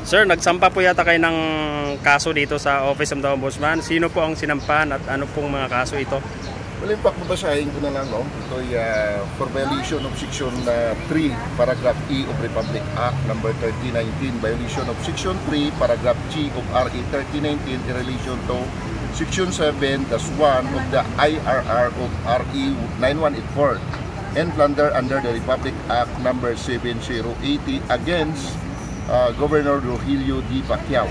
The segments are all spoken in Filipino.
Sir, nagsampa po yata kayo ng kaso dito sa Office of the Ombudsman. Sino po ang sinampan at ano pong mga kaso ito? Well, in fact, babasahin ko na lang, no? Ito ay for violation of Section 3, Paragraph E of Republic Act number 3019, violation of Section 3, Paragraph G of RE 3019 in relation to Section 7-1 of the IRR of RE 9184 and plunder under the Republic Act number 7080 against Governor Rogelio D. Pacquiao.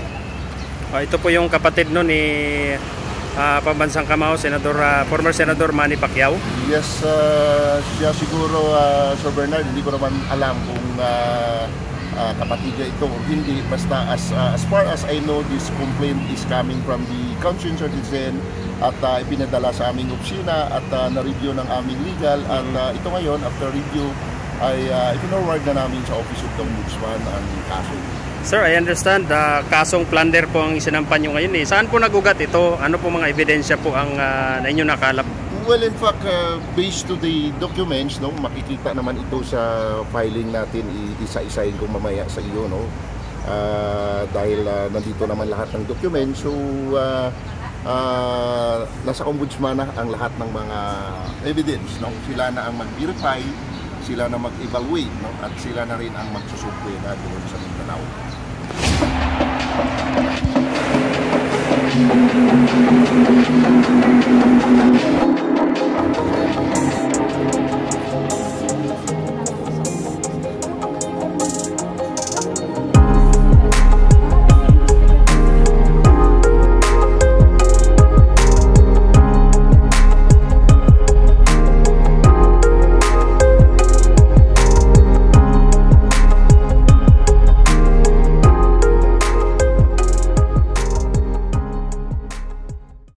Ito po yung kapatid no ni Pambansang Kamao, former Senador Manny Pacquiao. Yes, siya siguro, Sir Bernard, hindi ko naman alam kung kapatid niya ito o hindi. Basta as far as I know, this complaint is coming from the concerned citizen at ipinadala sa aming opisina at na-review ng aming legal at ito ngayon, after review, ay ipinoward na namin sa Office of the Ombudsman ang kaso. Sir, I understand kasong plunder po ang isinampan nyo ngayon. Saan po nagugat ito? Ano po mga ebidensya po ang na inyo nakalap? Well, in fact, based to the documents, no, makikita naman ito sa filing natin, isa-isahin ko mamaya sa iyo, no? Dahil nandito naman lahat ng documents, so nasa ombudsman na ang lahat ng mga evidence, no? Sila na ang mag-verify, sila na mag-evaluate, no? At sila na rin ang magsusupli na doon sa Mindanao.